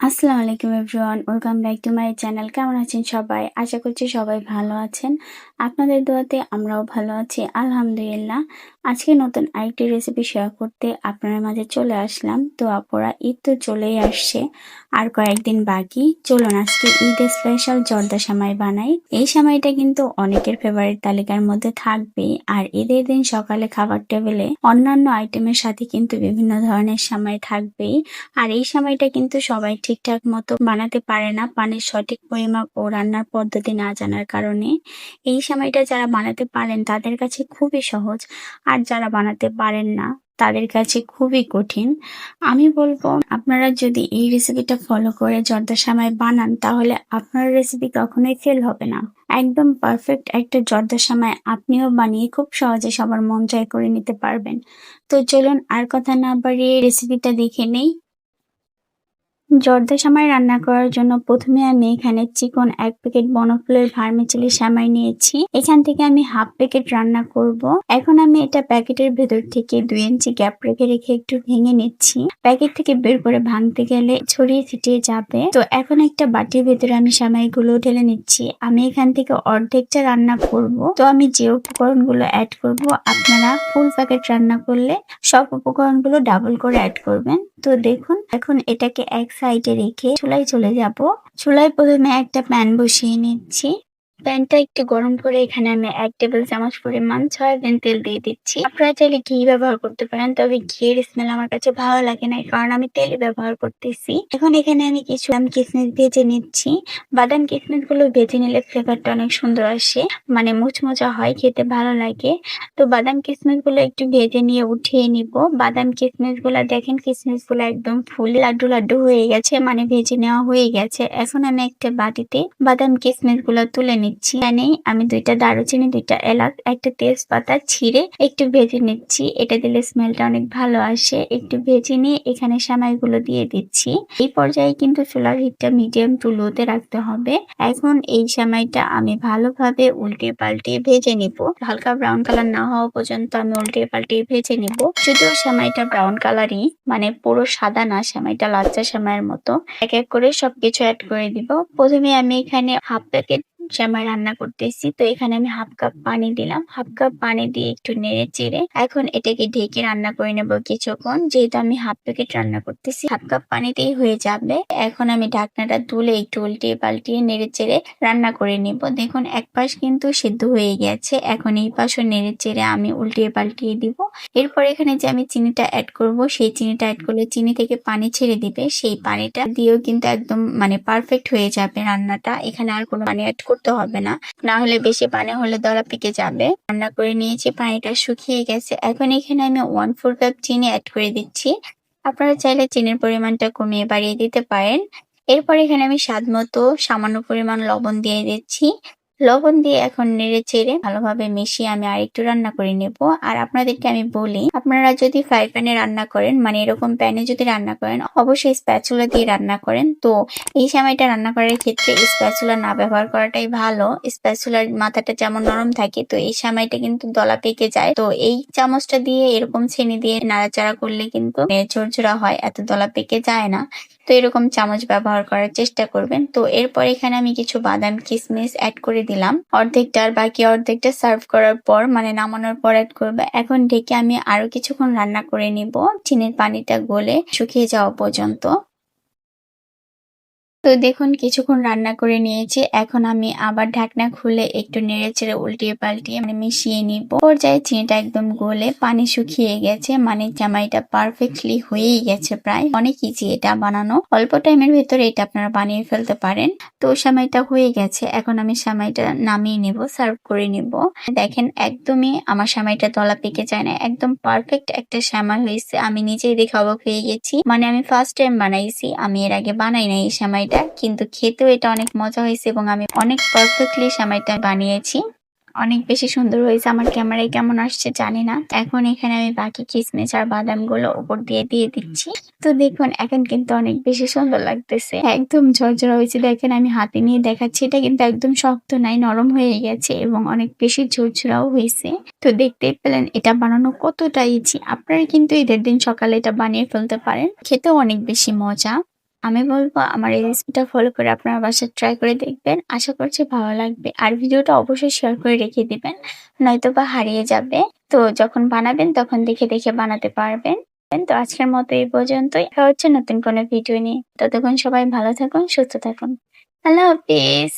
আসসালামু আলাইকুম everyone, welcome back to my channel. কেমন আছেন সবাই? আশা করছি সবাই ভালো আছেন। আপনাদের দোয়াতে আমরাও ভালো আছি, আলহামদুলিল্লাহ। আজকে নতুন আরেকটি রেসিপি শেয়ার করতে আপনার মাঝে চলে আসলাম। তো আপুরা, ঈদ তো চলেই আসছে, আর কয়েকদিন বাকি। চলুন আজকে ঈদের স্পেশাল জর্দা সেমাই বানাই। এই সেমাইটা কিন্তু অনেকের ফেভারিট তালিকার মধ্যে থাকবেই, আর ঈদের দিন সকালে খাবার টেবিলে অন্যান্য আইটেমের সাথে কিন্তু বিভিন্ন ধরনের সেমাই থাকবেই। আর এই সেমাইটা কিন্তু সবাই ঠিকঠাক মতো বানাতে পারে না, পানির সঠিক পরিমাপ ও রান্নার পদ্ধতি না জানার কারণে। এই সেমাইটা যারা বানাতে পারেন তাদের কাছে খুবই সহজ, আর যারা বানাতে পারেন না তাদের কাছে খুবই কঠিন। আমি বলবো, আপনারা যদি এই রেসিপিটা ফলো করে জর্দা সেমাই বানান তাহলে আপনার রেসিপি কখনোই ফেল হবে না। একদম পারফেক্ট একটা জর্দা সেমাই আপনিও বানিয়ে খুব সহজে সবার মন জয় করে নিতে পারবেন। তো চলুন আর কথা না বাড়িয়ে রেসিপিটা দেখে নেই। জর্দা সেমাই রান্না করার জন্য প্রথমে আমি এখানে চিকন 1 প্যাকেট বনফুলের ভার্মিচেলি সেমাই নিয়েছি। এখান থেকে আমি হাফ প্যাকেট রান্না করব। এখন আমি এটা প্যাকেটের ভেতর থেকে 2 ইঞ্চি গ্যাপ রেখে রেখে একটু ভেঙে নিচ্ছি। প্যাকেট থেকে বের করে ভাঙতে গেলে ছড়িয়ে ছিটিয়ে যাবে। তো এখন একটা বাটির ভেতরে আমি সেমাইগুলো ঢেলে নিচ্ছি। আমি এখান থেকে অর্ধেকটা রান্না করব। তো আমি যে উপকরণগুলো অ্যাড করব, আপনারা ফুল প্যাকেট রান্না করলে সব উপকরণগুলো ডাবল করে অ্যাড করবেন। তো দেখুন, এখন এটাকে এক সাইডে রেখে চুলায় চলে যাব। চুলায় প্রথমে একটা প্যান বসিয়ে নিচ্ছি। প্যানটা একটু গরম করে এখানে আমি 1 টেবিল চামচ পরিমাণ সয়াবিন তেল দিয়ে দিচ্ছি। আপনারা চাইলে ঘি ব্যবহার করতে পারেন, তবে ঘিয়ের স্মেল আমার কাছে ভালো লাগে না, কারণ আমি তেলই ব্যবহার করতেছি। এখন এখানে আমি কিছু কিশমিশ ভেজে নিচ্ছি। বাদাম কিশমিশ গুলো ভেজে নিলে ফ্লেভারটা অনেক সুন্দর আসে, মানে মুচমুচা হয়, খেতে ভালো লাগে। তো বাদাম কিশমিশ গুলো একটু ভেজে নিয়ে উঠিয়ে নিব। বাদাম কিশমিশ গুলা দেখেন, কিশমিশ গুলো একদম ফুলে লাড্ডু লাড্ডু হয়ে গেছে, মানে ভেজে নেওয়া হয়ে গেছে। এখন আমি একটা বাটিতে বাদাম কিশমিশ গুলো তুলে নিচ্ছি। এখানে আমি 2টা দারুচিনি, 2টা এলাচ, একটা তেজপাতা ছিঁড়ে একটু ভেজে নিচ্ছি। এটা দিলে স্মেলটা অনেক ভালো আসে। একটু ভেজে নিয়ে এখানে সেমাইগুলো দিয়ে দিচ্ছি। এই পর্যায়ে কিন্তু চুলার হিটটা মিডিয়াম টু লোতে রাখতে হবে। এখন এই সেমাইটা আমি ভালোভাবে উল্টে পাল্টে ভেজে নিব। হালকা ব্রাউন কালার না হওয়া পর্যন্ত আমি উল্টে পাল্টে ভেজে নিব। যদিও সেমাইটা ব্রাউন কালারই, মানে পুরো সাদা না, সেমাইটা লাচ্চা সেমাইয়ের মতো। এক এক করে সবকিছু অ্যাড করে দিব। প্রথমে আমি এখানে হাফ প্যাকেট সেমাই রান্না করতেছি। তো এখানে আমি হাফ কাপ পানি দিলাম। হাফ কাপ পানি দিয়ে একটু নেড়ে চেড়ে এখন এটাকে ঢেকে রান্না করে নেব কিছুক্ষণ। যেহেতু আমি হাফ প্যাকেট রান্না করতেছি, হাফ কাপ পানিতেই হয়ে যাবে। এখন আমি ঢাকনাটা তুলে একটু উল্টিয়ে পাল্টিয়ে নেড়ে চেড়ে রান্না করে নিব। দেখুন, এক পাশ কিন্তু সিদ্ধ হয়ে গেছে। এখন এই পাশও নেড়ে চেড়ে আমি উল্টিয়ে পাল্টিয়ে দিব। এরপর এখানে যে আমি চিনিটা অ্যাড করব, সেই চিনিটা অ্যাড করলে চিনি থেকে পানি ছেড়ে দিবে। সেই পানিটা দিয়েও কিন্তু একদম মানে পারফেক্ট হয়ে যাবে রান্নাটা। এখানে আর কোনো পানি অ্যাড করতে হবে না, না হলে বেশি পানি হলে দলা পেকে যাবে। রান্না করে নিয়েছি, পানিটা শুকিয়ে গেছে। এখন এখানে আমি 1/4 কাপ চিনি অ্যাড করে দিচ্ছি। আপনারা চাইলে চিনির পরিমাণটা কমিয়ে বাড়িয়ে দিতে পারেন। এরপর এখানে আমি স্বাদ মতো সামান্য পরিমাণ লবণ দিয়ে দিচ্ছি। লবণ দিয়ে এখন নেড়ে চেড়ে ভালোভাবে মিশিয়ে আমি আরেকটু রান্না করে নেব। আর আপনাদেরকে আমি বলি, আপনারা যদি ফ্রাই প্যানে রান্না করেন, মানে এরকম প্যানে যদি রান্না করেন, অবশ্যই স্প্যাচুলা দিয়ে রান্না করেন। তো এই সেমাইটা রান্না করার ক্ষেত্রে স্প্যাচুলা না ব্যবহার করাটাই ভালো। স্প্যাচুলার মাথাটা যেমন নরম থাকে, তো এই সেমাইটা কিন্তু দলা পেকে যায়। তো এই চামচটা দিয়ে এরকম ছেনি দিয়ে নাড়াচাড়া করলে কিন্তু ঝরঝরা হয়, এত দলা পেকে যায় না। তো এরকম চামচ ব্যবহার করার চেষ্টা করবেন। তো এরপর এখানে আমি কিছু বাদাম কিশমিশ অ্যাড করে দিলাম অর্ধেকটা, আর বাকি অর্ধেকটা সার্ভ করার পর, মানে নামানোর পর অ্যাড করবে। এখন ঢেকে আমি আরো কিছুক্ষণ রান্না করে নিব, চিনির পানিটা গলে শুকিয়ে যাওয়া পর্যন্ত। তো দেখুন, কিছুক্ষণ রান্না করে নিয়েছি। এখন আমি আবার ঢাকনা খুলে একটু নেড়ে চেড়ে উল্টিয়ে পাল্টিয়ে মানে মিশিয়ে নিব। পর্যায়ে চিনিটা একদম গলে পানি শুকিয়ে গেছে, মানে সেমাইটা পারফেক্টলি হয়েই গেছে প্রায়। অনেক ইজি এটা বানানো, অল্প টাইমের ভেতরে এটা আপনারা বানিয়ে ফেলতে পারেন। তো সেমাইটা হয়ে গেছে, এখন আমি সেমাইটা নামিয়ে নিব, সার্ভ করে নিব। দেখেন, একদমই আমার সেমাইটা দলা পেকে যায় না, একদম পারফেক্ট একটা সেমাই হয়েছে। আমি নিজেই দেখে অবাক হয়ে গেছি, মানে আমি ফার্স্ট টাইম বানাইছি, আমি এর আগে বানাই নাই এই সেমাইটা, কিন্তু খেতেও এটা অনেক মজা হয়েছে এবং আমি অনেক পারফেক্টলি সেমাইটা বানিয়েছি। অনেক বেশি সুন্দর হয়েছে। আমার ক্যামেরায় কেমন আসছে জানি না। এখন এখানে আমি বাকি কিশমিশ আর বাদাম গুলো উপর দিয়ে দিয়ে দিচ্ছি। তো দেখুন, এখন কিন্তু অনেক বেশি সুন্দর লাগতেছে, একদম ঝরঝরা হয়েছে। দেখেন, আমি হাতে নিয়ে দেখাচ্ছি, এটা কিন্তু একদম শক্ত নাই, নরম হয়ে গেছে এবং অনেক বেশি ঝরঝরাও হয়েছে। তো দেখতেই পেলেন এটা বানানো কতটা ইজি। আপনারা কিন্তু ঈদের দিন সকালে এটা বানিয়ে ফেলতে পারেন, খেতেও অনেক বেশি মজা। আমি বলবো আমার এই রেসিপিটা ফলো করে আপনারা বাসায় ট্রাই করে দেখবেন। আশা করছি ভালো লাগবে। আর ভিডিওটা অবশ্যই শেয়ার করে রেখে দিবেন। নয়তোবা হারিয়ে যাবে। তো যখন বানাবেন তখন দেখে, দেখে বানাতে পারবেন। তো আজকের মতো এই পর্যন্তই। দেখা হচ্ছে নতুন কোনো ভিডিও নিয়ে। ততক্ষণ সবাই ভালো থাকুন, সুস্থ থাকুন। আল্লাহ হাফেজ।